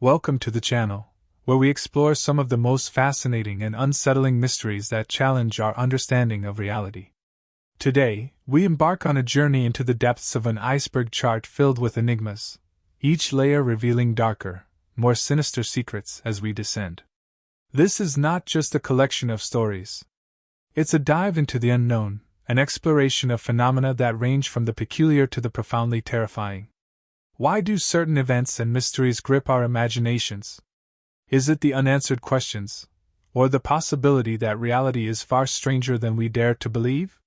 Welcome to the channel, where we explore some of the most fascinating and unsettling mysteries that challenge our understanding of reality. Today, we embark on a journey into the depths of an iceberg chart filled with enigmas, each layer revealing darker, more sinister secrets as we descend. This is not just a collection of stories. It's a dive into the unknown, an exploration of phenomena that range from the peculiar to the profoundly terrifying. Why do certain events and mysteries grip our imaginations? Is it the unanswered questions, or the possibility that reality is far stranger than we dare to believe?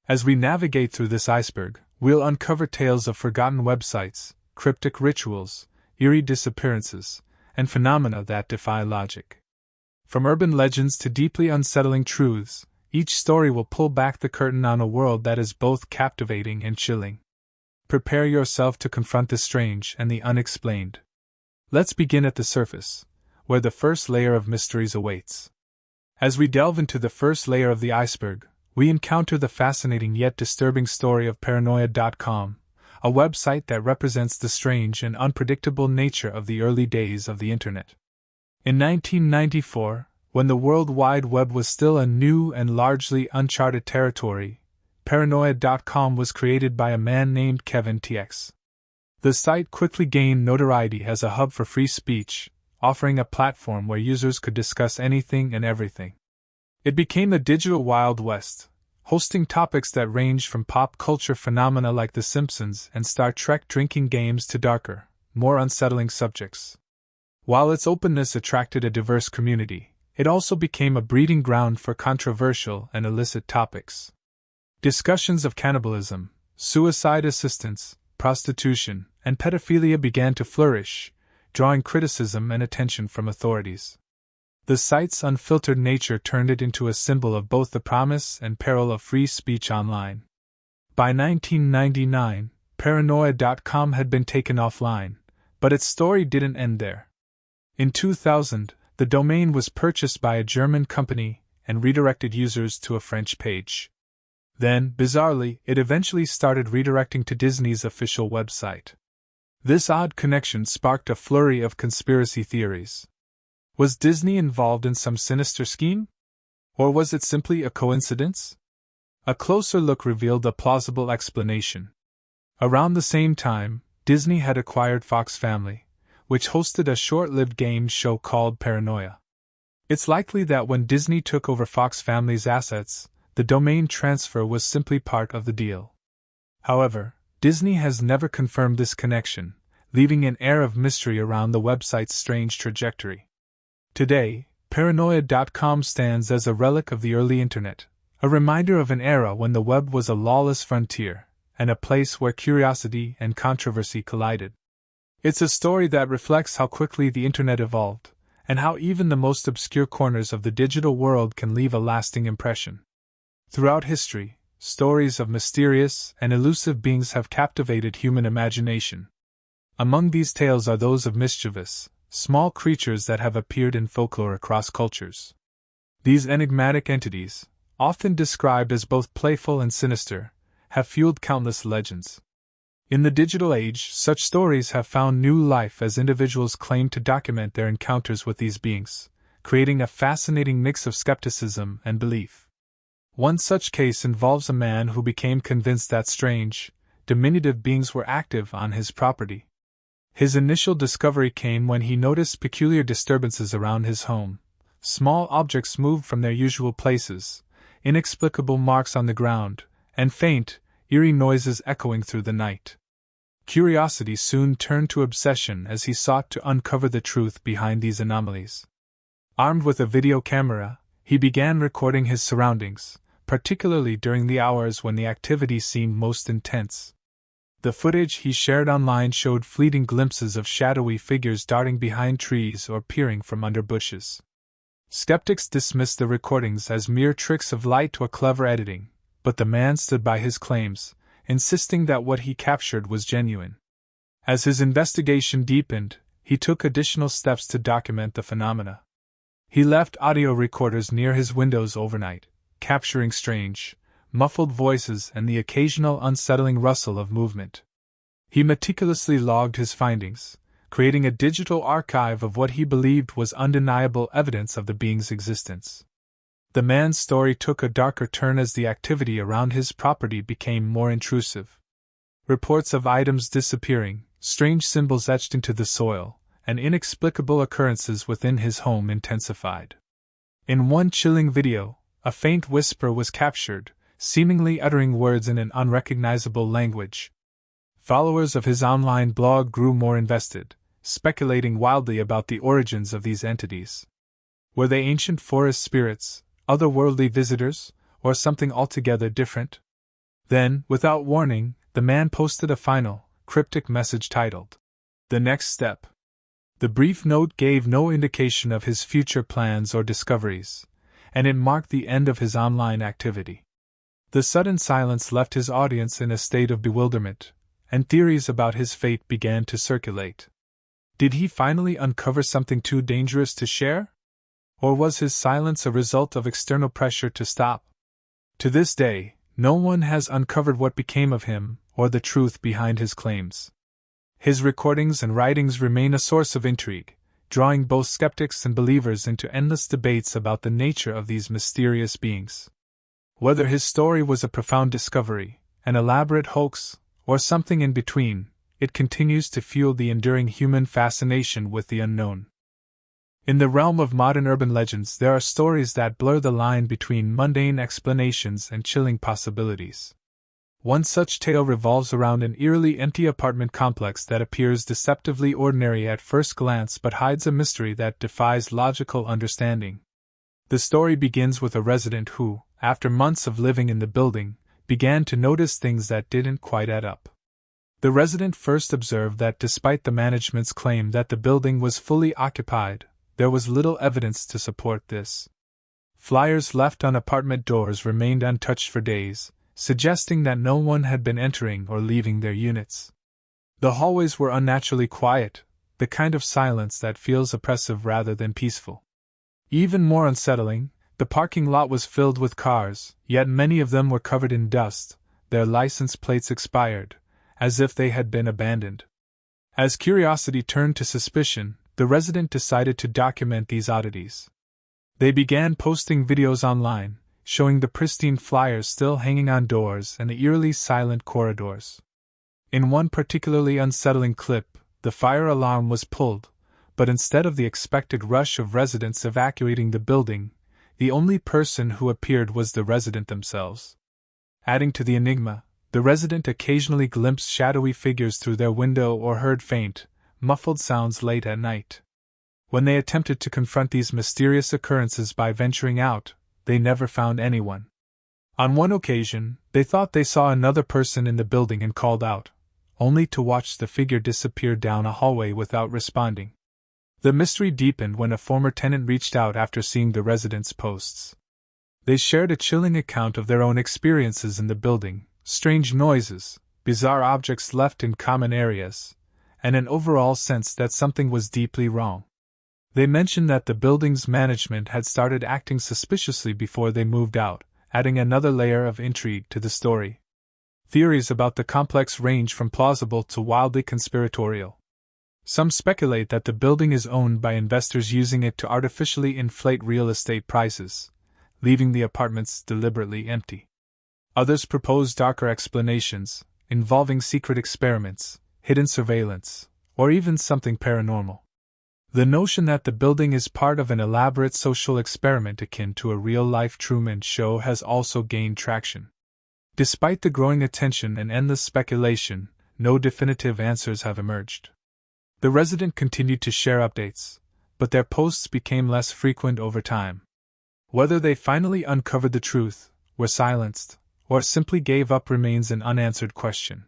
As we navigate through this iceberg, we'll uncover tales of forgotten websites, cryptic rituals, eerie disappearances, and phenomena that defy logic. From urban legends to deeply unsettling truths, each story will pull back the curtain on a world that is both captivating and chilling. Prepare yourself to confront the strange and the unexplained. Let's begin at the surface, where the first layer of mysteries awaits. As we delve into the first layer of the iceberg, we encounter the fascinating yet disturbing story of paranoia.com, a website that represents the strange and unpredictable nature of the early days of the Internet. In 1994, when the World Wide Web was still a new and largely uncharted territory, paranoia.com was created by a man named Kevin TX. The site quickly gained notoriety as a hub for free speech, offering a platform where users could discuss anything and everything. It became the digital Wild West, hosting topics that ranged from pop culture phenomena like The Simpsons and Star Trek drinking games to darker, more unsettling subjects. While its openness attracted a diverse community, it also became a breeding ground for controversial and illicit topics. Discussions of cannibalism, suicide assistance, prostitution, and pedophilia began to flourish, drawing criticism and attention from authorities. The site's unfiltered nature turned it into a symbol of both the promise and peril of free speech online. By 1999, paranoia.com had been taken offline, but its story didn't end there. In 2000, the domain was purchased by a German company and redirected users to a French page. Then, bizarrely, it eventually started redirecting to Disney's official website. This odd connection sparked a flurry of conspiracy theories. Was Disney involved in some sinister scheme? Or was it simply a coincidence? A closer look revealed a plausible explanation. Around the same time, Disney had acquired Fox Family, which hosted a short-lived game show called Paranoia. It's likely that when Disney took over Fox Family's assets, the domain transfer was simply part of the deal. However, Disney has never confirmed this connection, leaving an air of mystery around the website's strange trajectory. Today, paranoia.com stands as a relic of the early Internet, a reminder of an era when the web was a lawless frontier, and a place where curiosity and controversy collided. It's a story that reflects how quickly the Internet evolved, and how even the most obscure corners of the digital world can leave a lasting impression. Throughout history, stories of mysterious and elusive beings have captivated human imagination. Among these tales are those of mischievous, small creatures that have appeared in folklore across cultures. These enigmatic entities, often described as both playful and sinister, have fueled countless legends. In the digital age, such stories have found new life as individuals claim to document their encounters with these beings, creating a fascinating mix of skepticism and belief. One such case involves a man who became convinced that strange, diminutive beings were active on his property. His initial discovery came when he noticed peculiar disturbances around his home. Small objects moved from their usual places, inexplicable marks on the ground, and faint, eerie noises echoing through the night. Curiosity soon turned to obsession as he sought to uncover the truth behind these anomalies. Armed with a video camera, he began recording his surroundings, particularly during the hours when the activity seemed most intense. The footage he shared online showed fleeting glimpses of shadowy figures darting behind trees or peering from under bushes. Skeptics dismissed the recordings as mere tricks of light or clever editing, but the man stood by his claims, insisting that what he captured was genuine. As his investigation deepened, he took additional steps to document the phenomena. He left audio recorders near his windows overnight, capturing strange, muffled voices and the occasional unsettling rustle of movement. He meticulously logged his findings, creating a digital archive of what he believed was undeniable evidence of the being's existence. The man's story took a darker turn as the activity around his property became more intrusive. Reports of items disappearing, strange symbols etched into the soil, and inexplicable occurrences within his home intensified. In one chilling video, a faint whisper was captured, seemingly uttering words in an unrecognizable language. Followers of his online blog grew more invested, speculating wildly about the origins of these entities. Were they ancient forest spirits, otherworldly visitors, or something altogether different? Then, without warning, the man posted a final, cryptic message titled, "The Next Step." The brief note gave no indication of his future plans or discoveries, and it marked the end of his online activity. The sudden silence left his audience in a state of bewilderment, and theories about his fate began to circulate. Did he finally uncover something too dangerous to share? Or was his silence a result of external pressure to stop? To this day, no one has uncovered what became of him, or the truth behind his claims. His recordings and writings remain a source of intrigue, drawing both skeptics and believers into endless debates about the nature of these mysterious beings. Whether his story was a profound discovery, an elaborate hoax, or something in between, it continues to fuel the enduring human fascination with the unknown. In the realm of modern urban legends, there are stories that blur the line between mundane explanations and chilling possibilities. One such tale revolves around an eerily empty apartment complex that appears deceptively ordinary at first glance but hides a mystery that defies logical understanding. The story begins with a resident who, after months of living in the building, began to notice things that didn't quite add up. The resident first observed that despite the management's claim that the building was fully occupied, there was little evidence to support this. Flyers left on apartment doors remained untouched for days, suggesting that no one had been entering or leaving their units. The hallways were unnaturally quiet, the kind of silence that feels oppressive rather than peaceful. Even more unsettling, the parking lot was filled with cars, yet many of them were covered in dust, their license plates expired, as if they had been abandoned. As curiosity turned to suspicion, the resident decided to document these oddities. They began posting videos online, showing the pristine flyers still hanging on doors and the eerily silent corridors. In one particularly unsettling clip, the fire alarm was pulled, but instead of the expected rush of residents evacuating the building, the only person who appeared was the resident themselves. Adding to the enigma, the resident occasionally glimpsed shadowy figures through their window or heard faint, muffled sounds late at night. When they attempted to confront these mysterious occurrences by venturing out, they never found anyone. On one occasion, they thought they saw another person in the building and called out, only to watch the figure disappear down a hallway without responding. The mystery deepened when a former tenant reached out after seeing the residents' posts. They shared a chilling account of their own experiences in the building, strange noises, bizarre objects left in common areas, and an overall sense that something was deeply wrong. They mentioned that the building's management had started acting suspiciously before they moved out, adding another layer of intrigue to the story. Theories about the complex range from plausible to wildly conspiratorial. Some speculate that the building is owned by investors using it to artificially inflate real estate prices, leaving the apartments deliberately empty. Others propose darker explanations, involving secret experiments, hidden surveillance, or even something paranormal. The notion that the building is part of an elaborate social experiment akin to a real-life Truman Show has also gained traction. Despite the growing attention and endless speculation, no definitive answers have emerged. The resident continued to share updates, but their posts became less frequent over time. Whether they finally uncovered the truth, were silenced, or simply gave up remains an unanswered question.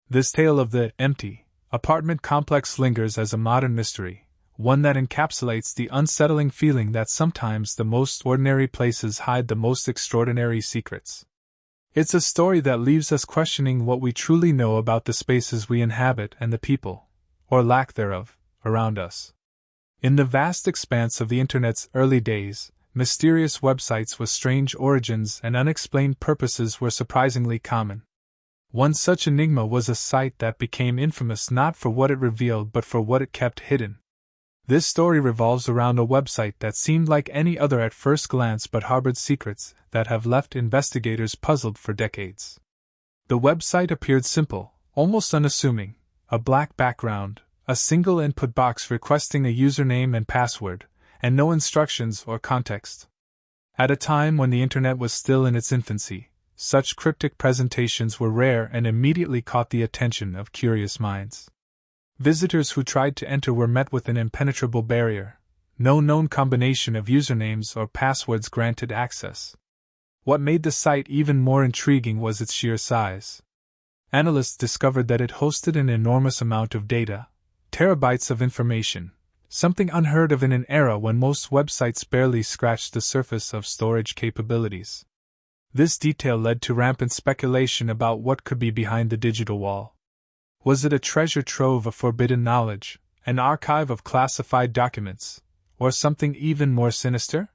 This tale of the empty apartment complex lingers as a modern mystery, one that encapsulates the unsettling feeling that sometimes the most ordinary places hide the most extraordinary secrets. It's a story that leaves us questioning what we truly know about the spaces we inhabit and the people, or lack thereof, around us. In the vast expanse of the Internet's early days, mysterious websites with strange origins and unexplained purposes were surprisingly common. One such enigma was a site that became infamous not for what it revealed but for what it kept hidden. This story revolves around a website that seemed like any other at first glance but harbored secrets that have left investigators puzzled for decades. The website appeared simple, almost unassuming: a black background, a single input box requesting a username and password, and no instructions or context. At a time when the internet was still in its infancy, such cryptic presentations were rare and immediately caught the attention of curious minds. Visitors who tried to enter were met with an impenetrable barrier. No known combination of usernames or passwords granted access. What made the site even more intriguing was its sheer size. Analysts discovered that it hosted an enormous amount of data, terabytes of information, something unheard of in an era when most websites barely scratched the surface of storage capabilities. This detail led to rampant speculation about what could be behind the digital wall. Was it a treasure trove of forbidden knowledge, an archive of classified documents, or something even more sinister?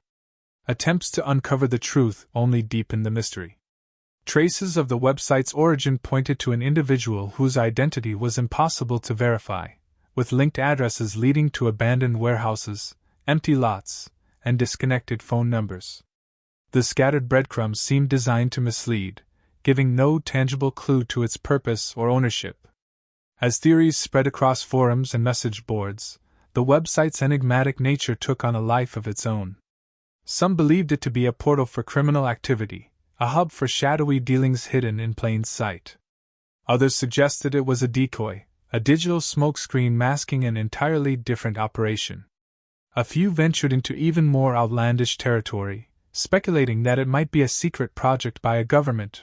Attempts to uncover the truth only deepened the mystery. Traces of the website's origin pointed to an individual whose identity was impossible to verify, with linked addresses leading to abandoned warehouses, empty lots, and disconnected phone numbers. The scattered breadcrumbs seemed designed to mislead, giving no tangible clue to its purpose or ownership. As theories spread across forums and message boards, the website's enigmatic nature took on a life of its own. Some believed it to be a portal for criminal activity, a hub for shadowy dealings hidden in plain sight. Others suggested it was a decoy, a digital smokescreen masking an entirely different operation. A few ventured into even more outlandish territory, speculating that it might be a secret project by a government,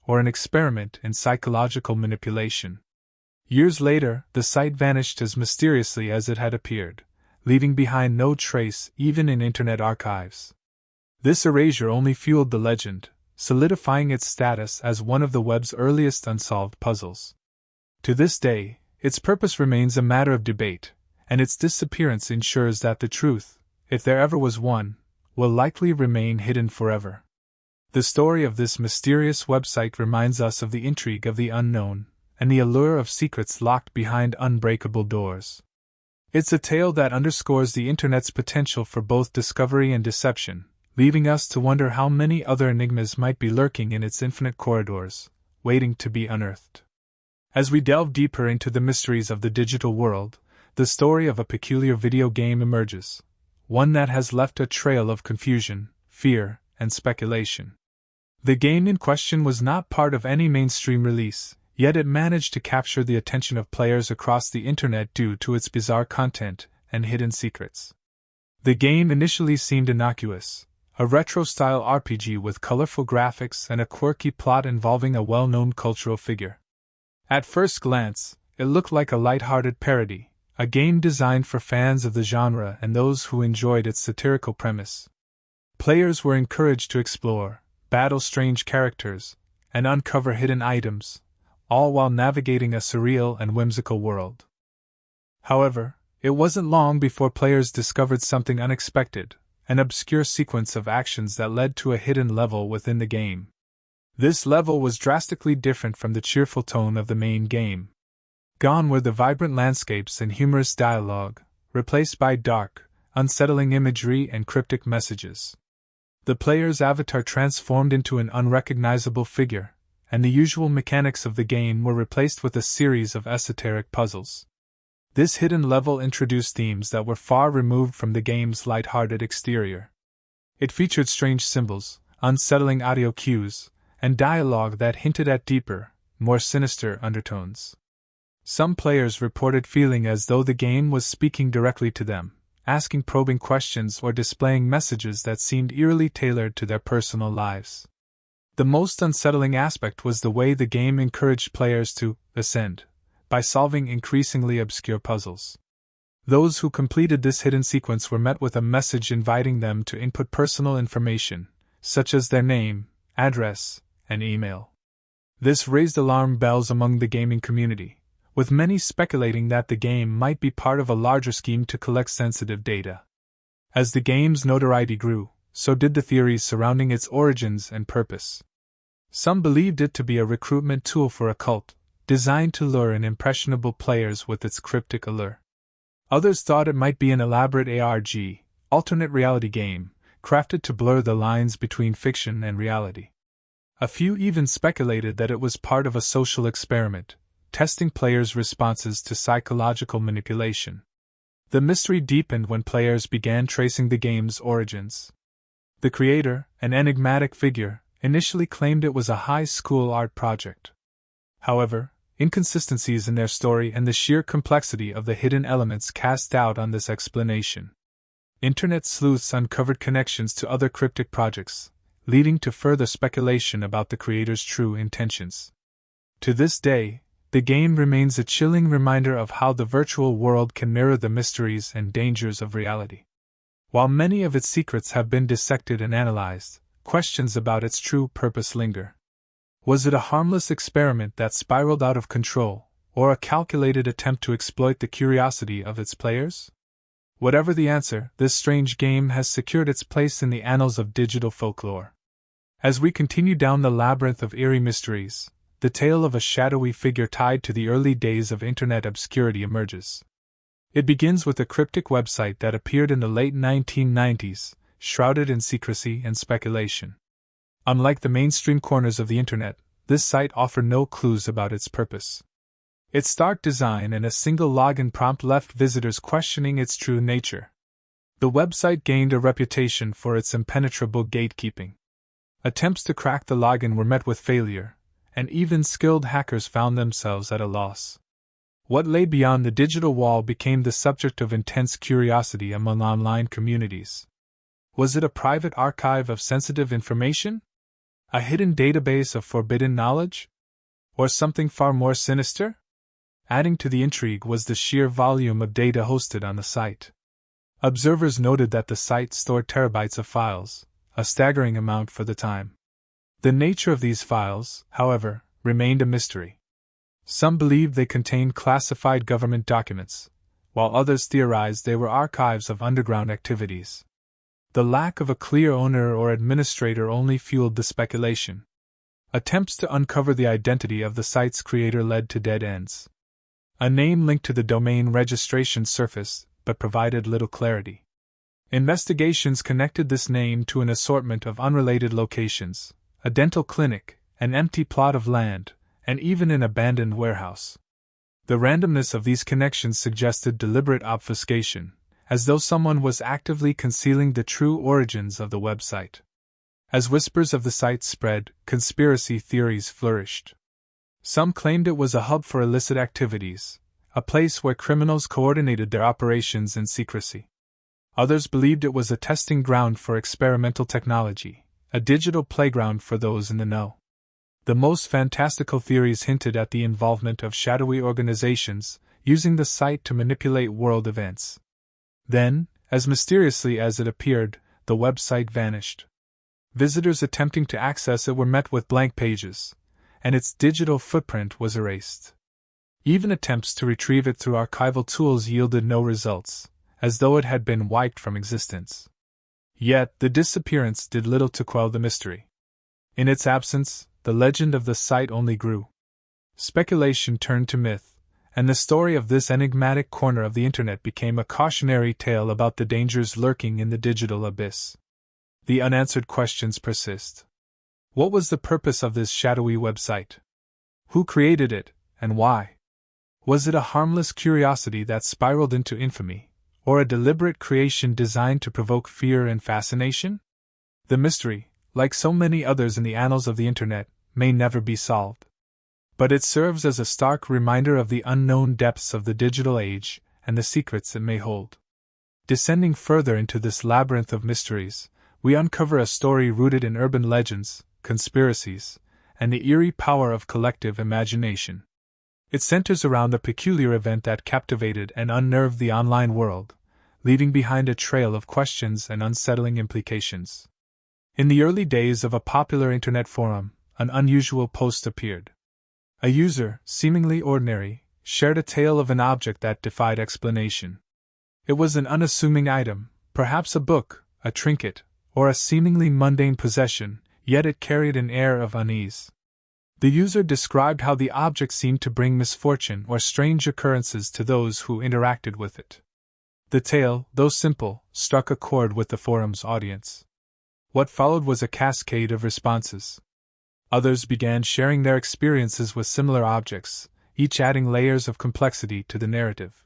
or an experiment in psychological manipulation. Years later, the site vanished as mysteriously as it had appeared, leaving behind no trace even in internet archives. This erasure only fueled the legend, solidifying its status as one of the web's earliest unsolved puzzles. To this day, its purpose remains a matter of debate, and its disappearance ensures that the truth, if there ever was one, will likely remain hidden forever. The story of this mysterious website reminds us of the intrigue of the unknown, and the allure of secrets locked behind unbreakable doors. It's a tale that underscores the internet's potential for both discovery and deception, leaving us to wonder how many other enigmas might be lurking in its infinite corridors, waiting to be unearthed. As we delve deeper into the mysteries of the digital world, the story of a peculiar video game emerges, one that has left a trail of confusion, fear, and speculation. The game in question was not part of any mainstream release, yet it managed to capture the attention of players across the internet due to its bizarre content and hidden secrets. The game initially seemed innocuous, a retro-style RPG with colorful graphics and a quirky plot involving a well-known cultural figure. At first glance, it looked like a light-hearted parody, a game designed for fans of the genre and those who enjoyed its satirical premise. Players were encouraged to explore, battle strange characters, and uncover hidden items, all while navigating a surreal and whimsical world. However, it wasn't long before players discovered something unexpected, an obscure sequence of actions that led to a hidden level within the game. This level was drastically different from the cheerful tone of the main game. Gone were the vibrant landscapes and humorous dialogue, replaced by dark, unsettling imagery and cryptic messages. The player's avatar transformed into an unrecognizable figure, and the usual mechanics of the game were replaced with a series of esoteric puzzles. This hidden level introduced themes that were far removed from the game's light-hearted exterior. It featured strange symbols, unsettling audio cues, and dialogue that hinted at deeper, more sinister undertones. Some players reported feeling as though the game was speaking directly to them, asking probing questions or displaying messages that seemed eerily tailored to their personal lives. The most unsettling aspect was the way the game encouraged players to ascend, by solving increasingly obscure puzzles. Those who completed this hidden sequence were met with a message inviting them to input personal information, such as their name, address, and email. This raised alarm bells among the gaming community, with many speculating that the game might be part of a larger scheme to collect sensitive data. As the game's notoriety grew, so did the theories surrounding its origins and purpose. Some believed it to be a recruitment tool for a cult, designed to lure in impressionable players with its cryptic allure. Others thought it might be an elaborate ARG, alternate reality game, crafted to blur the lines between fiction and reality. A few even speculated that it was part of a social experiment, testing players' responses to psychological manipulation. The mystery deepened when players began tracing the game's origins. The creator, an enigmatic figure, initially claimed it was a high school art project. However, inconsistencies in their story and the sheer complexity of the hidden elements cast doubt on this explanation. Internet sleuths uncovered connections to other cryptic projects, leading to further speculation about the creator's true intentions. To this day, the game remains a chilling reminder of how the virtual world can mirror the mysteries and dangers of reality. While many of its secrets have been dissected and analyzed, questions about its true purpose linger. Was it a harmless experiment that spiraled out of control, or a calculated attempt to exploit the curiosity of its players? Whatever the answer, this strange game has secured its place in the annals of digital folklore. As we continue down the labyrinth of eerie mysteries, the tale of a shadowy figure tied to the early days of internet obscurity emerges. It begins with a cryptic website that appeared in the late 1990s, shrouded in secrecy and speculation. Unlike the mainstream corners of the internet, this site offered no clues about its purpose. Its stark design and a single login prompt left visitors questioning its true nature. The website gained a reputation for its impenetrable gatekeeping. Attempts to crack the login were met with failure, and even skilled hackers found themselves at a loss. What lay beyond the digital wall became the subject of intense curiosity among online communities. Was it a private archive of sensitive information? A hidden database of forbidden knowledge? Or something far more sinister? Adding to the intrigue was the sheer volume of data hosted on the site. Observers noted that the site stored terabytes of files, a staggering amount for the time. The nature of these files, however, remained a mystery. Some believed they contained classified government documents, while others theorized they were archives of underground activities. The lack of a clear owner or administrator only fueled the speculation. Attempts to uncover the identity of the site's creator led to dead ends. A name linked to the domain registration surfaced, but provided little clarity. Investigations connected this name to an assortment of unrelated locations: a dental clinic, an empty plot of land, and even an abandoned warehouse. The randomness of these connections suggested deliberate obfuscation, as though someone was actively concealing the true origins of the website. As whispers of the site spread, conspiracy theories flourished. Some claimed it was a hub for illicit activities, a place where criminals coordinated their operations in secrecy. Others believed it was a testing ground for experimental technology, a digital playground for those in the know. The most fantastical theories hinted at the involvement of shadowy organizations, using the site to manipulate world events. Then, as mysteriously as it appeared, the website vanished. Visitors attempting to access it were met with blank pages, and its digital footprint was erased. Even attempts to retrieve it through archival tools yielded no results, as though it had been wiped from existence. Yet, the disappearance did little to quell the mystery. In its absence, the legend of the site only grew. Speculation turned to myth, and the story of this enigmatic corner of the internet became a cautionary tale about the dangers lurking in the digital abyss. The unanswered questions persist. What was the purpose of this shadowy website? Who created it, and why? Was it a harmless curiosity that spiraled into infamy, or a deliberate creation designed to provoke fear and fascination? The mystery, like so many others in the annals of the internet, may never be solved. But it serves as a stark reminder of the unknown depths of the digital age and the secrets it may hold. Descending further into this labyrinth of mysteries, we uncover a story rooted in urban legends, conspiracies, and the eerie power of collective imagination. It centers around a peculiar event that captivated and unnerved the online world, leaving behind a trail of questions and unsettling implications. In the early days of a popular internet forum, an unusual post appeared. A user, seemingly ordinary, shared a tale of an object that defied explanation. It was an unassuming item, perhaps a book, a trinket, or a seemingly mundane possession, yet it carried an air of unease. The user described how the object seemed to bring misfortune or strange occurrences to those who interacted with it. The tale, though simple, struck a chord with the forum's audience. What followed was a cascade of responses. Others began sharing their experiences with similar objects, each adding layers of complexity to the narrative.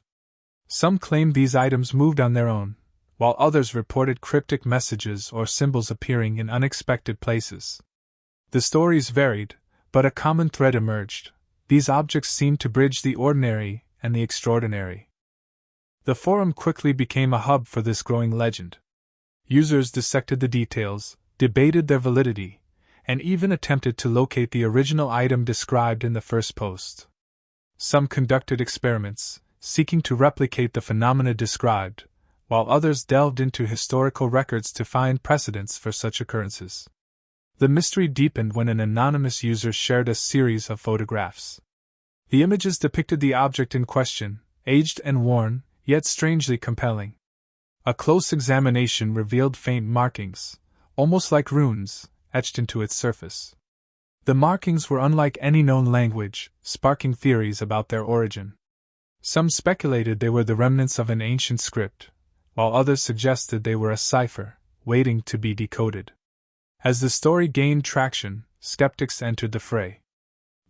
Some claimed these items moved on their own, while others reported cryptic messages or symbols appearing in unexpected places. The stories varied, but a common thread emerged: these objects seemed to bridge the ordinary and the extraordinary. The forum quickly became a hub for this growing legend. Users dissected the details, debated their validity, and even attempted to locate the original item described in the first post. Some conducted experiments, seeking to replicate the phenomena described, while others delved into historical records to find precedents for such occurrences. The mystery deepened when an anonymous user shared a series of photographs. The images depicted the object in question, aged and worn, yet strangely compelling. A close examination revealed faint markings, almost like runes, etched into its surface. The markings were unlike any known language, sparking theories about their origin. Some speculated they were the remnants of an ancient script, while others suggested they were a cipher, waiting to be decoded. As the story gained traction, skeptics entered the fray.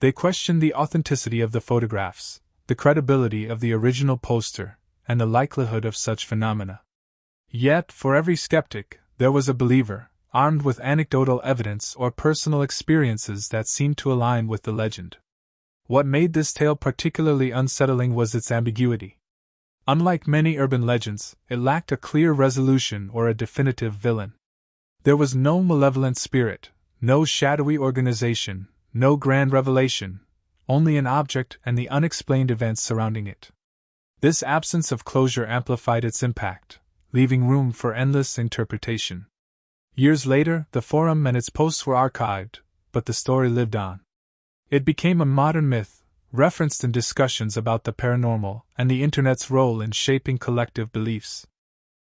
They questioned the authenticity of the photographs, the credibility of the original poster, and the likelihood of such phenomena. Yet, for every skeptic, there was a believer, armed with anecdotal evidence or personal experiences that seemed to align with the legend. What made this tale particularly unsettling was its ambiguity. Unlike many urban legends, it lacked a clear resolution or a definitive villain. There was no malevolent spirit, no shadowy organization, no grand revelation, only an object and the unexplained events surrounding it. This absence of closure amplified its impact, leaving room for endless interpretation. Years later, the forum and its posts were archived, but the story lived on. It became a modern myth, referenced in discussions about the paranormal and the Internet's role in shaping collective beliefs.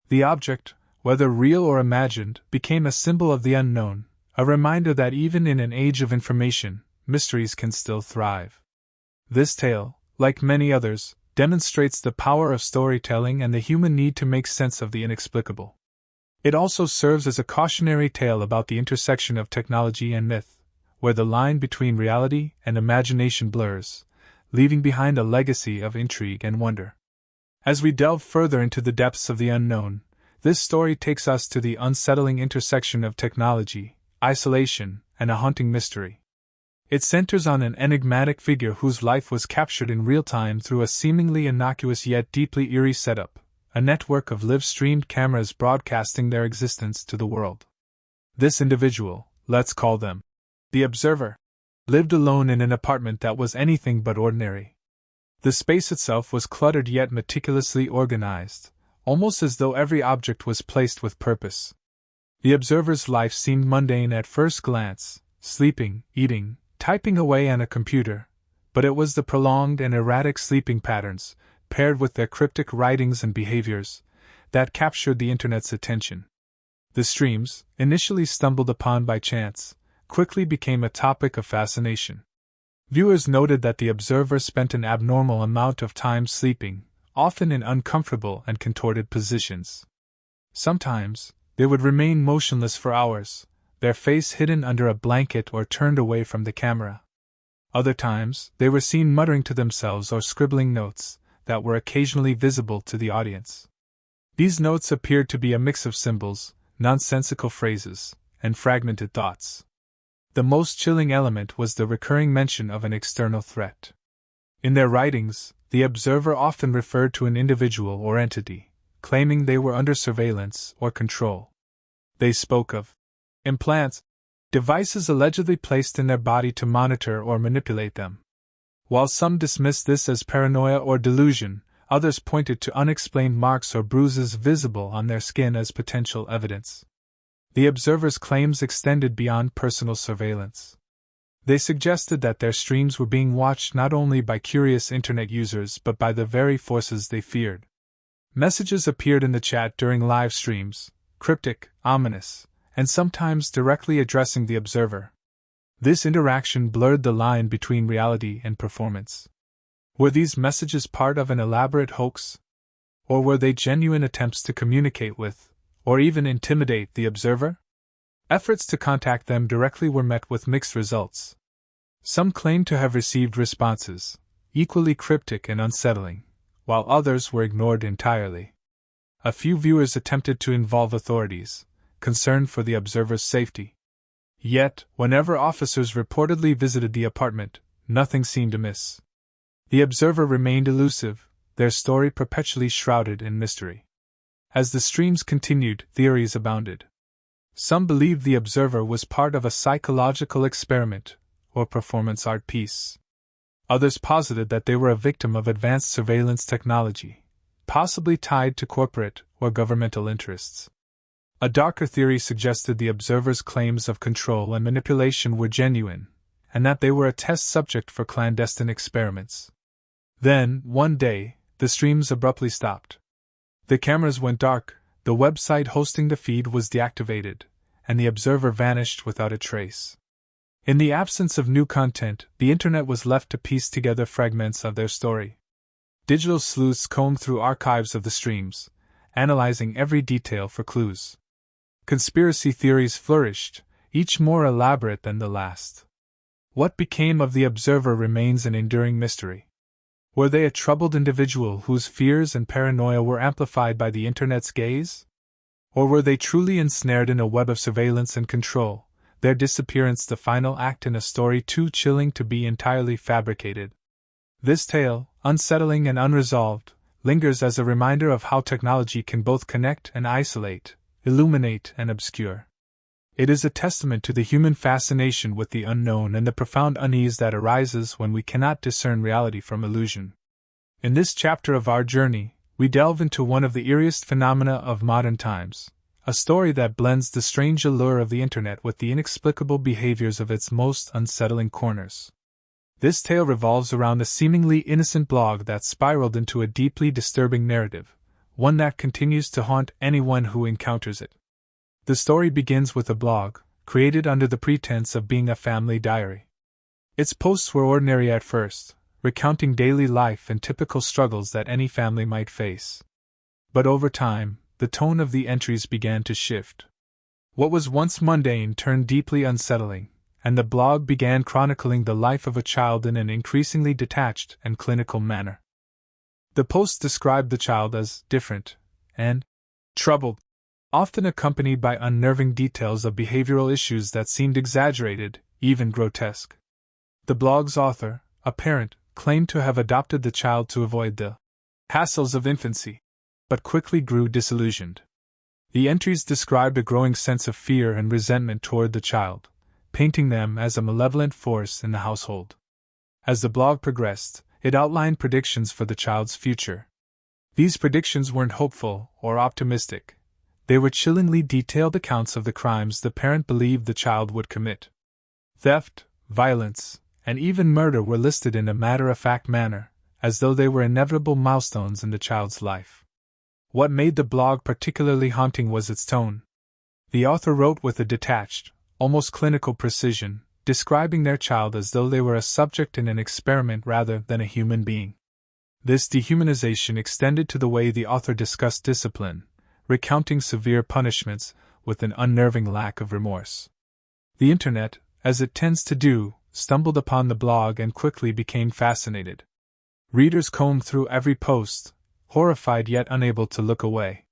The object, whether real or imagined, became a symbol of the unknown, a reminder that even in an age of information, mysteries can still thrive. This tale, like many others, demonstrates the power of storytelling and the human need to make sense of the inexplicable. It also serves as a cautionary tale about the intersection of technology and myth, where the line between reality and imagination blurs, leaving behind a legacy of intrigue and wonder. As we delve further into the depths of the unknown, this story takes us to the unsettling intersection of technology, isolation, and a haunting mystery. It centers on an enigmatic figure whose life was captured in real time through a seemingly innocuous yet deeply eerie setup, a network of live-streamed cameras broadcasting their existence to the world. This individual, let's call them the Observer, lived alone in an apartment that was anything but ordinary. The space itself was cluttered yet meticulously organized, almost as though every object was placed with purpose. The Observer's life seemed mundane at first glance, sleeping, eating, typing away on a computer, but it was the prolonged and erratic sleeping patterns, paired with their cryptic writings and behaviors, that captured the Internet's attention. The streams, initially stumbled upon by chance, quickly became a topic of fascination. Viewers noted that the Observer spent an abnormal amount of time sleeping, often in uncomfortable and contorted positions. Sometimes, they would remain motionless for hours, their face hidden under a blanket or turned away from the camera. Other times, they were seen muttering to themselves or scribbling notes that were occasionally visible to the audience. These notes appeared to be a mix of symbols, nonsensical phrases, and fragmented thoughts. The most chilling element was the recurring mention of an external threat. In their writings, the Observer often referred to an individual or entity, claiming they were under surveillance or control. They spoke of implants, devices allegedly placed in their body to monitor or manipulate them. While some dismissed this as paranoia or delusion, others pointed to unexplained marks or bruises visible on their skin as potential evidence. The Observer's claims extended beyond personal surveillance. They suggested that their streams were being watched not only by curious Internet users but by the very forces they feared. Messages appeared in the chat during live streams, cryptic, ominous, and sometimes directly addressing the observer. This interaction blurred the line between reality and performance. Were these messages part of an elaborate hoax? Or were they genuine attempts to communicate with, or even intimidate, the observer? Efforts to contact them directly were met with mixed results. Some claimed to have received responses, equally cryptic and unsettling, while others were ignored entirely. A few viewers attempted to involve authorities, concerned for the observer's safety. Yet, whenever officers reportedly visited the apartment, nothing seemed amiss. The observer remained elusive, their story perpetually shrouded in mystery. As the streams continued, theories abounded. Some believed the observer was part of a psychological experiment or performance art piece. Others posited that they were a victim of advanced surveillance technology, possibly tied to corporate or governmental interests. A darker theory suggested the observer's claims of control and manipulation were genuine, and that they were a test subject for clandestine experiments. Then, one day, the streams abruptly stopped. The cameras went dark, the website hosting the feed was deactivated, and the observer vanished without a trace. In the absence of new content, the internet was left to piece together fragments of their story. Digital sleuths combed through archives of the streams, analyzing every detail for clues. Conspiracy theories flourished, each more elaborate than the last. What became of the observer remains an enduring mystery. Were they a troubled individual whose fears and paranoia were amplified by the internet's gaze? Or were they truly ensnared in a web of surveillance and control, their disappearance the final act in a story too chilling to be entirely fabricated? This tale, unsettling and unresolved, lingers as a reminder of how technology can both connect and isolate, illuminate and obscure. It is a testament to the human fascination with the unknown and the profound unease that arises when we cannot discern reality from illusion. In this chapter of our journey, we delve into one of the eeriest phenomena of modern times, a story that blends the strange allure of the internet with the inexplicable behaviors of its most unsettling corners. This tale revolves around a seemingly innocent blog that spiraled into a deeply disturbing narrative, one that continues to haunt anyone who encounters it. The story begins with a blog, created under the pretense of being a family diary. Its posts were ordinary at first, recounting daily life and typical struggles that any family might face. But over time, the tone of the entries began to shift. What was once mundane turned deeply unsettling, and the blog began chronicling the life of a child in an increasingly detached and clinical manner. The posts described the child as different and troubled, often accompanied by unnerving details of behavioral issues that seemed exaggerated, even grotesque. The blog's author, a parent, claimed to have adopted the child to avoid the hassles of infancy, but quickly grew disillusioned. The entries described a growing sense of fear and resentment toward the child, painting them as a malevolent force in the household. As the blog progressed, it outlined predictions for the child's future. These predictions weren't hopeful or optimistic. They were chillingly detailed accounts of the crimes the parent believed the child would commit. Theft, violence, and even murder were listed in a matter-of-fact manner, as though they were inevitable milestones in the child's life. What made the blog particularly haunting was its tone. The author wrote with a detached, almost clinical precision, describing their child as though they were a subject in an experiment rather than a human being. This dehumanization extended to the way the author discussed discipline, recounting severe punishments with an unnerving lack of remorse. The internet, as it tends to do, stumbled upon the blog and quickly became fascinated. Readers combed through every post, horrified yet unable to look away.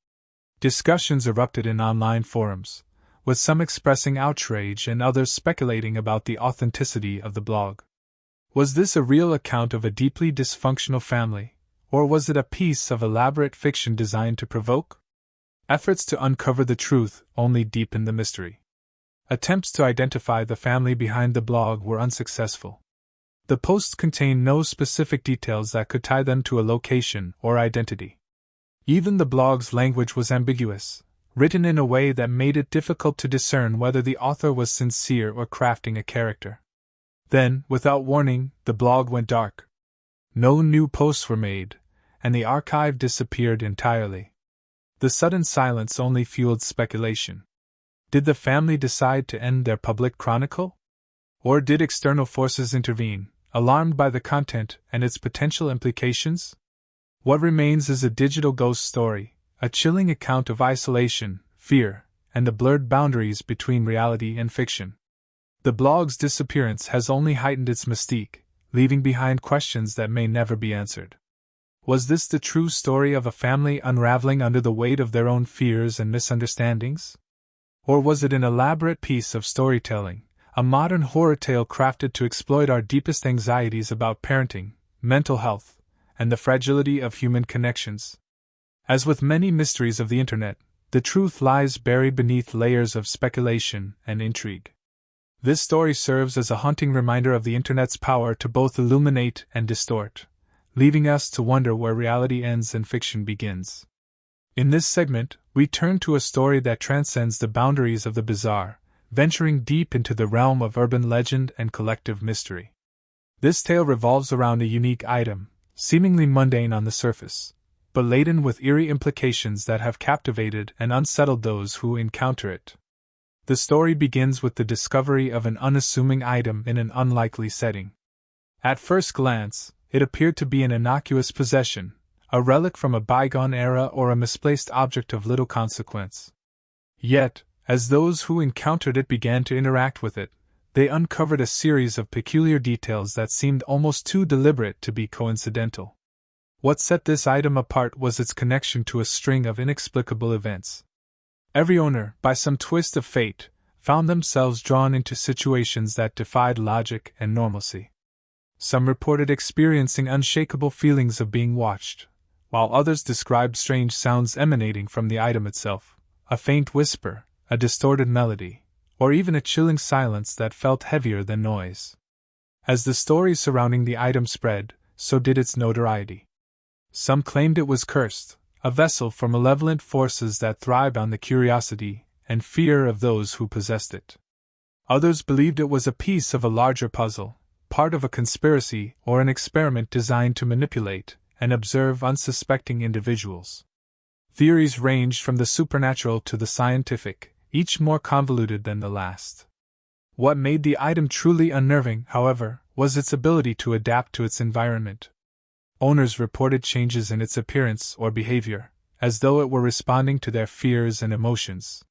Discussions erupted in online forums, with some expressing outrage and others speculating about the authenticity of the blog. Was this a real account of a deeply dysfunctional family, or was it a piece of elaborate fiction designed to provoke? Efforts to uncover the truth only deepened the mystery. Attempts to identify the family behind the blog were unsuccessful. The posts contained no specific details that could tie them to a location or identity. Even the blog's language was ambiguous, written in a way that made it difficult to discern whether the author was sincere or crafting a character. Then, without warning, the blog went dark. No new posts were made, and the archive disappeared entirely. The sudden silence only fueled speculation. Did the family decide to end their public chronicle? Or did external forces intervene, alarmed by the content and its potential implications? What remains is a digital ghost story, a chilling account of isolation, fear, and the blurred boundaries between reality and fiction. The blog's disappearance has only heightened its mystique, leaving behind questions that may never be answered. Was this the true story of a family unraveling under the weight of their own fears and misunderstandings? Or was it an elaborate piece of storytelling, a modern horror tale crafted to exploit our deepest anxieties about parenting, mental health, and the fragility of human connections? As with many mysteries of the internet, the truth lies buried beneath layers of speculation and intrigue. This story serves as a haunting reminder of the internet's power to both illuminate and distort, leaving us to wonder where reality ends and fiction begins. In this segment, we turn to a story that transcends the boundaries of the bizarre, venturing deep into the realm of urban legend and collective mystery. This tale revolves around a unique item, seemingly mundane on the surface, but laden with eerie implications that have captivated and unsettled those who encounter it. The story begins with the discovery of an unassuming item in an unlikely setting. At first glance, it appeared to be an innocuous possession, a relic from a bygone era or a misplaced object of little consequence. Yet, as those who encountered it began to interact with it, they uncovered a series of peculiar details that seemed almost too deliberate to be coincidental. What set this item apart was its connection to a string of inexplicable events. Every owner, by some twist of fate, found themselves drawn into situations that defied logic and normalcy. Some reported experiencing unshakable feelings of being watched, while others described strange sounds emanating from the item itself, a faint whisper, a distorted melody, or even a chilling silence that felt heavier than noise. As the stories surrounding the item spread, so did its notoriety. Some claimed it was cursed, a vessel for malevolent forces that thrived on the curiosity and fear of those who possessed it. Others believed it was a piece of a larger puzzle, part of a conspiracy or an experiment designed to manipulate and observe unsuspecting individuals. Theories ranged from the supernatural to the scientific, each more convoluted than the last. What made the item truly unnerving, however, was its ability to adapt to its environment. Owners reported changes in its appearance or behavior, as though it were responding to their fears and emotions.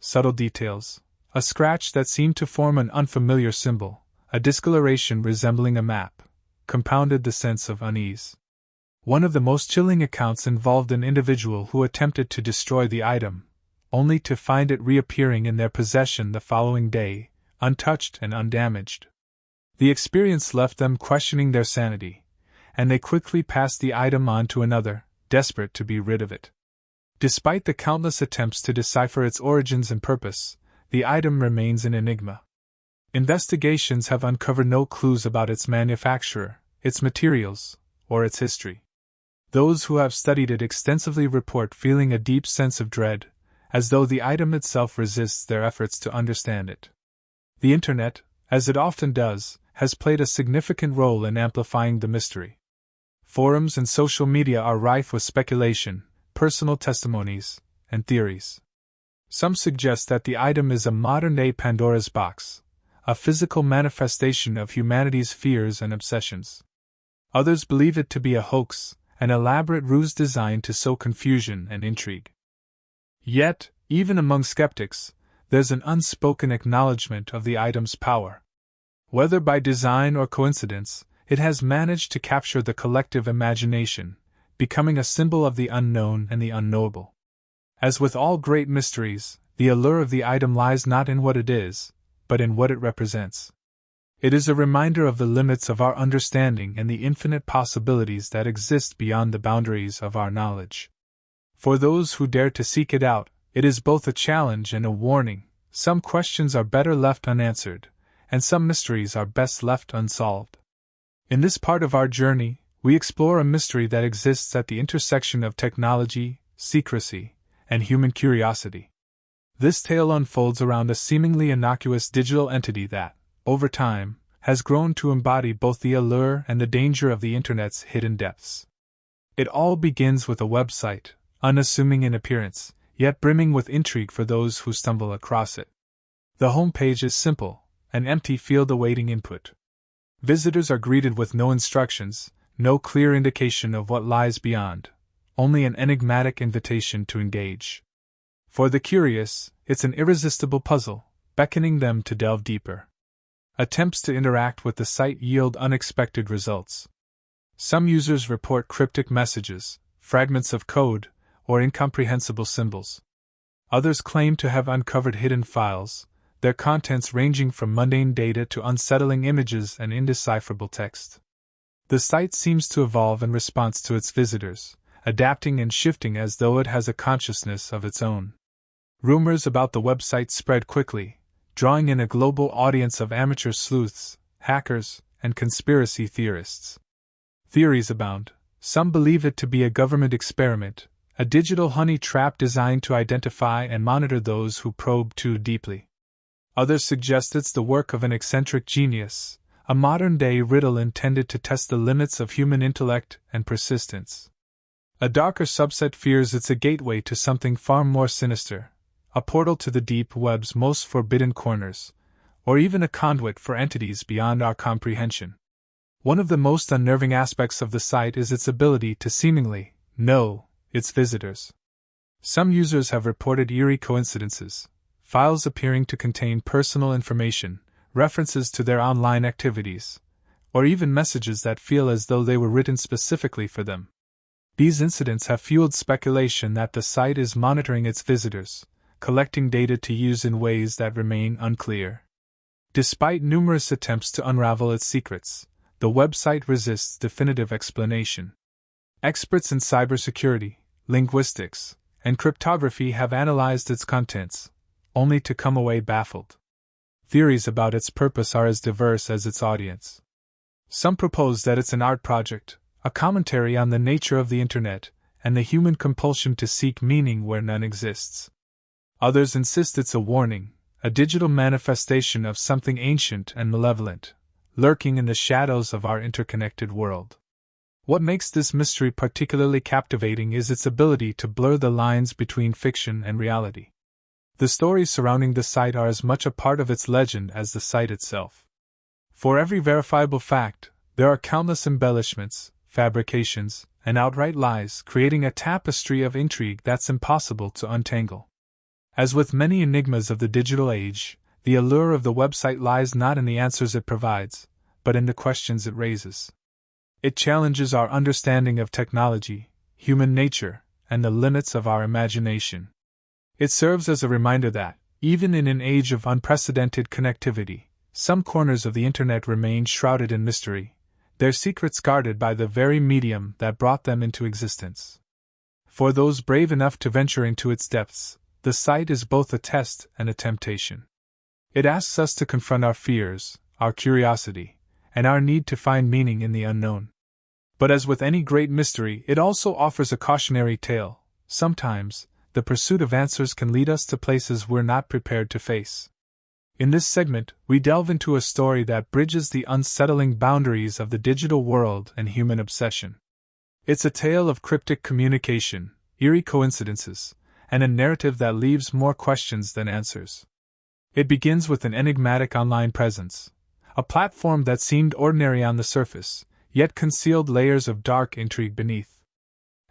Subtle details, a scratch that seemed to form an unfamiliar symbol, a discoloration resembling a map, compounded the sense of unease. One of the most chilling accounts involved an individual who attempted to destroy the item, only to find it reappearing in their possession the following day, untouched and undamaged. The experience left them questioning their sanity, and they quickly passed the item on to another, desperate to be rid of it. Despite the countless attempts to decipher its origins and purpose, the item remains an enigma. Investigations have uncovered no clues about its manufacturer, its materials, or its history. Those who have studied it extensively report feeling a deep sense of dread, as though the item itself resists their efforts to understand it. The internet, as it often does, has played a significant role in amplifying the mystery. Forums and social media are rife with speculation, personal testimonies, and theories. Some suggest that the item is a modern-day Pandora's box, a physical manifestation of humanity's fears and obsessions. Others believe it to be a hoax, an elaborate ruse designed to sow confusion and intrigue. Yet, even among skeptics, there's an unspoken acknowledgement of the item's power. Whether by design or coincidence, it has managed to capture the collective imagination, becoming a symbol of the unknown and the unknowable. As with all great mysteries, the allure of the item lies not in what it is, but in what it represents. It is a reminder of the limits of our understanding and the infinite possibilities that exist beyond the boundaries of our knowledge. For those who dare to seek it out, it is both a challenge and a warning. Some questions are better left unanswered, and some mysteries are best left unsolved. In this part of our journey, we explore a mystery that exists at the intersection of technology, secrecy, and human curiosity. This tale unfolds around a seemingly innocuous digital entity that, over time, has grown to embody both the allure and the danger of the internet's hidden depths. It all begins with a website, unassuming in appearance, yet brimming with intrigue for those who stumble across it. The homepage is simple, an empty field awaiting input. Visitors are greeted with no instructions, no clear indication of what lies beyond, only an enigmatic invitation to engage. For the curious, it's an irresistible puzzle, beckoning them to delve deeper. Attempts to interact with the site yield unexpected results. Some users report cryptic messages, fragments of code, or incomprehensible symbols. Others claim to have uncovered hidden files, their contents ranging from mundane data to unsettling images and indecipherable text. The site seems to evolve in response to its visitors, adapting and shifting as though it has a consciousness of its own. Rumors about the website spread quickly, drawing in a global audience of amateur sleuths, hackers, and conspiracy theorists. Theories abound. Some believe it to be a government experiment, a digital honey trap designed to identify and monitor those who probe too deeply. Others suggest it's the work of an eccentric genius, a modern-day riddle intended to test the limits of human intellect and persistence. A darker subset fears it's a gateway to something far more sinister, a portal to the deep web's most forbidden corners, or even a conduit for entities beyond our comprehension. One of the most unnerving aspects of the site is its ability to seemingly know its visitors. Some users have reported eerie coincidences, files appearing to contain personal information, references to their online activities, or even messages that feel as though they were written specifically for them. These incidents have fueled speculation that the site is monitoring its visitors, collecting data to use in ways that remain unclear. Despite numerous attempts to unravel its secrets, the website resists definitive explanation. Experts in cybersecurity, linguistics, and cryptography have analyzed its contents, only to come away baffled. Theories about its purpose are as diverse as its audience. Some propose that it's an art project, a commentary on the nature of the Internet and the human compulsion to seek meaning where none exists. Others insist it's a warning, a digital manifestation of something ancient and malevolent, lurking in the shadows of our interconnected world. What makes this mystery particularly captivating is its ability to blur the lines between fiction and reality. The stories surrounding the site are as much a part of its legend as the site itself. For every verifiable fact, there are countless embellishments, fabrications, and outright lies, creating a tapestry of intrigue that's impossible to untangle. As with many enigmas of the digital age, the allure of the website lies not in the answers it provides, but in the questions it raises. It challenges our understanding of technology, human nature, and the limits of our imagination. It serves as a reminder that, even in an age of unprecedented connectivity, some corners of the Internet remain shrouded in mystery, their secrets guarded by the very medium that brought them into existence. For those brave enough to venture into its depths, the site is both a test and a temptation. It asks us to confront our fears, our curiosity, and our need to find meaning in the unknown. But as with any great mystery, it also offers a cautionary tale. Sometimes, the pursuit of answers can lead us to places we're not prepared to face. In this segment, we delve into a story that bridges the unsettling boundaries of the digital world and human obsession. It's a tale of cryptic communication, eerie coincidences, and a narrative that leaves more questions than answers. It begins with an enigmatic online presence, a platform that seemed ordinary on the surface, yet concealed layers of dark intrigue beneath.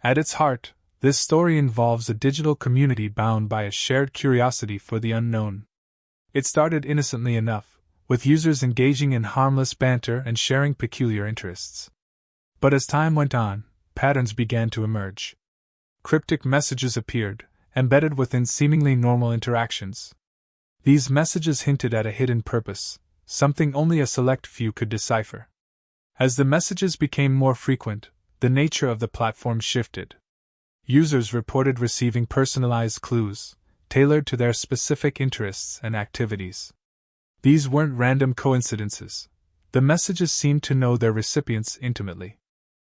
At its heart, this story involves a digital community bound by a shared curiosity for the unknown. It started innocently enough, with users engaging in harmless banter and sharing peculiar interests. But as time went on, patterns began to emerge. Cryptic messages appeared, embedded within seemingly normal interactions. These messages hinted at a hidden purpose, something only a select few could decipher. As the messages became more frequent, the nature of the platform shifted. Users reported receiving personalized clues, tailored to their specific interests and activities. These weren't random coincidences. The messages seemed to know their recipients intimately.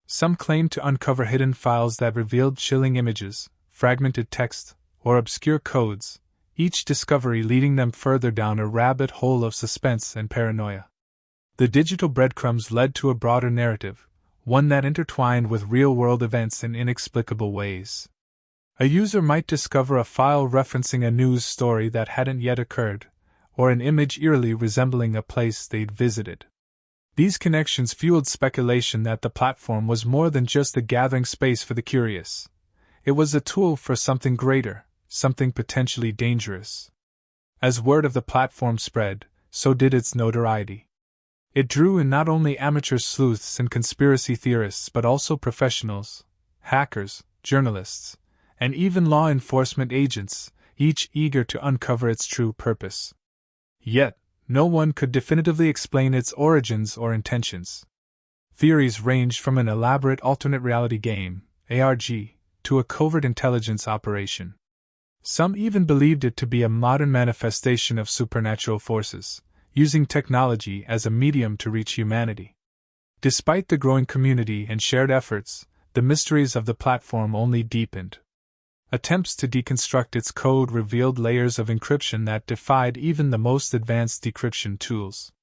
Some claimed to uncover hidden files that revealed chilling images, fragmented text, or obscure codes, each discovery leading them further down a rabbit hole of suspense and paranoia. The digital breadcrumbs led to a broader narrative, one that intertwined with real-world events in inexplicable ways. A user might discover a file referencing a news story that hadn't yet occurred, or an image eerily resembling a place they'd visited. These connections fueled speculation that the platform was more than just a gathering space for the curious. It was a tool for something greater, something potentially dangerous. As word of the platform spread, so did its notoriety. It drew in not only amateur sleuths and conspiracy theorists but also professionals, hackers, journalists, and even law enforcement agents, each eager to uncover its true purpose. Yet, no one could definitively explain its origins or intentions. Theories ranged from an elaborate alternate reality game, ARG, to a covert intelligence operation. Some even believed it to be a modern manifestation of supernatural forces, using technology as a medium to reach humanity. Despite the growing community and shared efforts, the mysteries of the platform only deepened. Attempts to deconstruct its code revealed layers of encryption that defied even the most advanced decryption tools.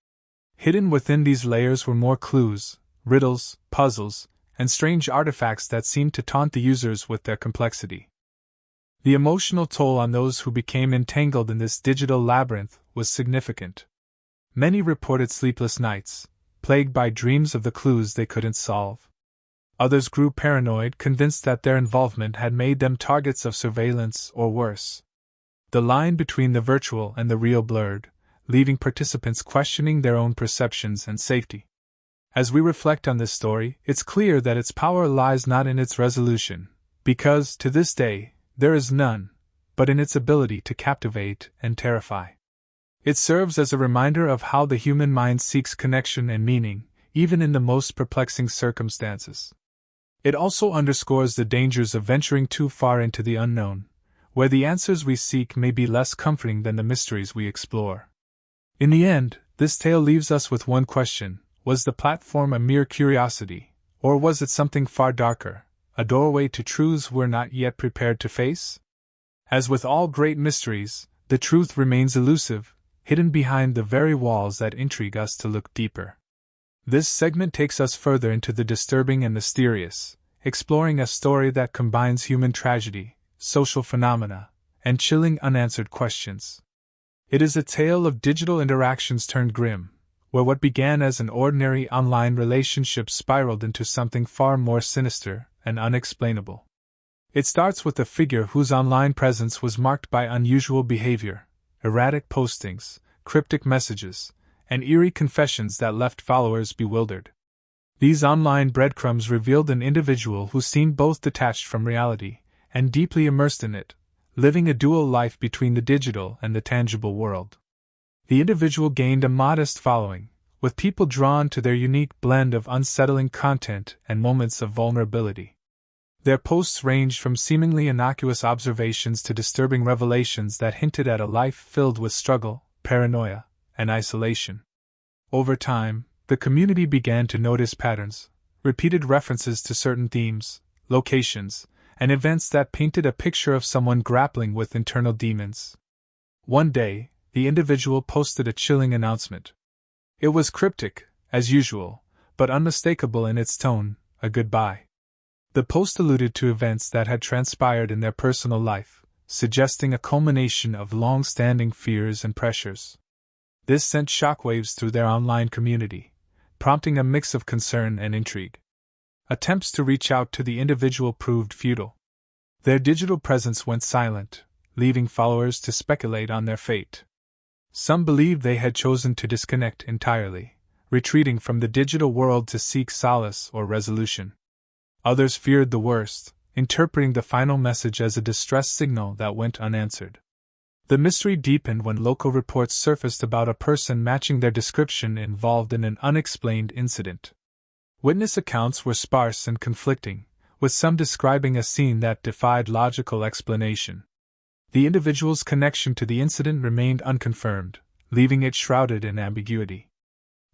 Hidden within these layers were more clues, riddles, puzzles, and strange artifacts that seemed to taunt the users with their complexity. The emotional toll on those who became entangled in this digital labyrinth was significant. Many reported sleepless nights, plagued by dreams of the clues they couldn't solve. Others grew paranoid, convinced that their involvement had made them targets of surveillance or worse. The line between the virtual and the real blurred, leaving participants questioning their own perceptions and safety. As we reflect on this story, it's clear that its power lies not in its resolution, because, to this day, there is none, but in its ability to captivate and terrify. It serves as a reminder of how the human mind seeks connection and meaning, even in the most perplexing circumstances. It also underscores the dangers of venturing too far into the unknown, where the answers we seek may be less comforting than the mysteries we explore. In the end, this tale leaves us with one question: was the platform a mere curiosity, or was it something far darker, a doorway to truths we're not yet prepared to face? As with all great mysteries, the truth remains elusive, hidden behind the very walls that intrigue us to look deeper. This segment takes us further into the disturbing and mysterious, exploring a story that combines human tragedy, social phenomena, and chilling unanswered questions. It is a tale of digital interactions turned grim, where what began as an ordinary online relationship spiraled into something far more sinister and unexplainable. It starts with a figure whose online presence was marked by unusual behavior, erratic postings, cryptic messages, and eerie confessions that left followers bewildered. These online breadcrumbs revealed an individual who seemed both detached from reality and deeply immersed in it, living a dual life between the digital and the tangible world. The individual gained a modest following, with people drawn to their unique blend of unsettling content and moments of vulnerability. Their posts ranged from seemingly innocuous observations to disturbing revelations that hinted at a life filled with struggle, paranoia, and isolation. Over time, the community began to notice patterns, repeated references to certain themes, locations, and events that painted a picture of someone grappling with internal demons. One day, the individual posted a chilling announcement. It was cryptic, as usual, but unmistakable in its tone: a goodbye. The post alluded to events that had transpired in their personal life, suggesting a culmination of long-standing fears and pressures. This sent shockwaves through their online community, prompting a mix of concern and intrigue. Attempts to reach out to the individual proved futile. Their digital presence went silent, leaving followers to speculate on their fate. Some believed they had chosen to disconnect entirely, retreating from the digital world to seek solace or resolution. Others feared the worst, interpreting the final message as a distress signal that went unanswered. The mystery deepened when local reports surfaced about a person matching their description involved in an unexplained incident. Witness accounts were sparse and conflicting, with some describing a scene that defied logical explanation. The individual's connection to the incident remained unconfirmed, leaving it shrouded in ambiguity.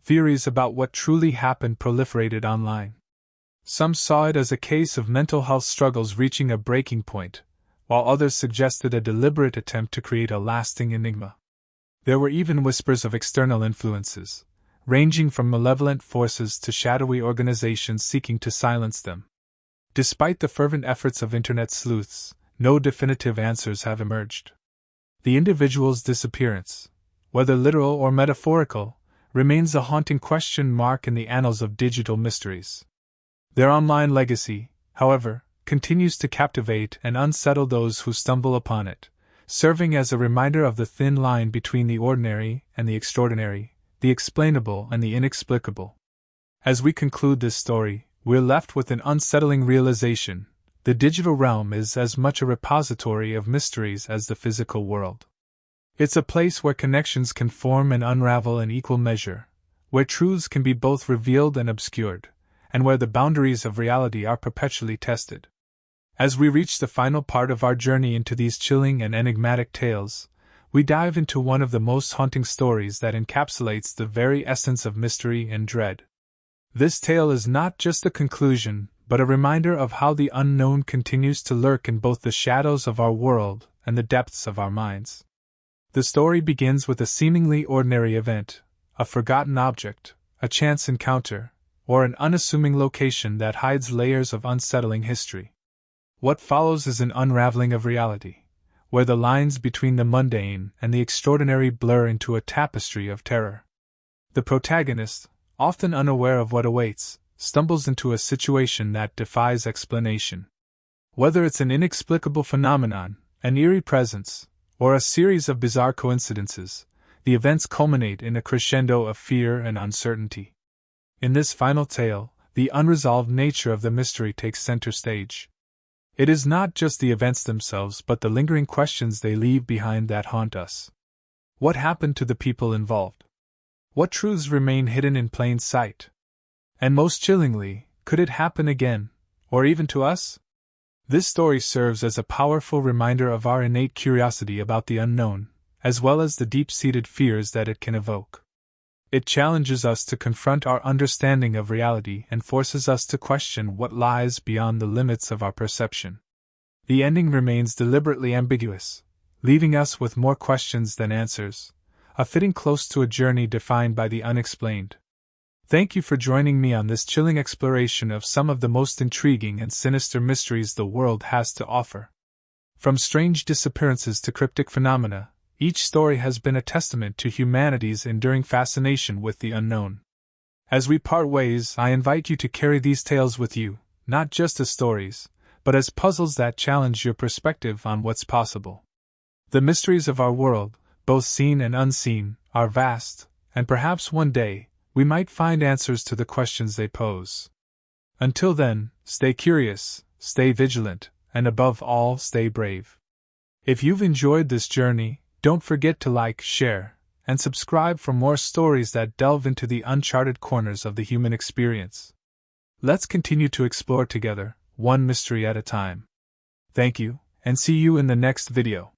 Theories about what truly happened proliferated online. Some saw it as a case of mental health struggles reaching a breaking point, while others suggested a deliberate attempt to create a lasting enigma. There were even whispers of external influences, ranging from malevolent forces to shadowy organizations seeking to silence them. Despite the fervent efforts of internet sleuths, no definitive answers have emerged. The individual's disappearance, whether literal or metaphorical, remains a haunting question mark in the annals of digital mysteries. Their online legacy, however, continues to captivate and unsettle those who stumble upon it, serving as a reminder of the thin line between the ordinary and the extraordinary, the explainable and the inexplicable. As we conclude this story, we're left with an unsettling realization: the digital realm is as much a repository of mysteries as the physical world. It's a place where connections can form and unravel in equal measure, where truths can be both revealed and obscured, and where the boundaries of reality are perpetually tested. As we reach the final part of our journey into these chilling and enigmatic tales, we dive into one of the most haunting stories that encapsulates the very essence of mystery and dread. This tale is not just a conclusion, but a reminder of how the unknown continues to lurk in both the shadows of our world and the depths of our minds. The story begins with a seemingly ordinary event, a forgotten object, a chance encounter, or an unassuming location that hides layers of unsettling history. What follows is an unraveling of reality, where the lines between the mundane and the extraordinary blur into a tapestry of terror. The protagonist, often unaware of what awaits, stumbles into a situation that defies explanation. Whether it's an inexplicable phenomenon, an eerie presence, or a series of bizarre coincidences, the events culminate in a crescendo of fear and uncertainty. In this final tale, the unresolved nature of the mystery takes center stage. It is not just the events themselves but the lingering questions they leave behind that haunt us. What happened to the people involved? What truths remain hidden in plain sight? And most chillingly, could it happen again, or even to us? This story serves as a powerful reminder of our innate curiosity about the unknown, as well as the deep-seated fears that it can evoke. It challenges us to confront our understanding of reality and forces us to question what lies beyond the limits of our perception. The ending remains deliberately ambiguous, leaving us with more questions than answers, a fitting close to a journey defined by the unexplained. Thank you for joining me on this chilling exploration of some of the most intriguing and sinister mysteries the world has to offer. From strange disappearances to cryptic phenomena, each story has been a testament to humanity's enduring fascination with the unknown. As we part ways, I invite you to carry these tales with you, not just as stories, but as puzzles that challenge your perspective on what's possible. The mysteries of our world, both seen and unseen, are vast, and perhaps one day, we might find answers to the questions they pose. Until then, stay curious, stay vigilant, and above all, stay brave. If you've enjoyed this journey, don't forget to like, share, and subscribe for more stories that delve into the uncharted corners of the human experience. Let's continue to explore together, one mystery at a time. Thank you, and see you in the next video.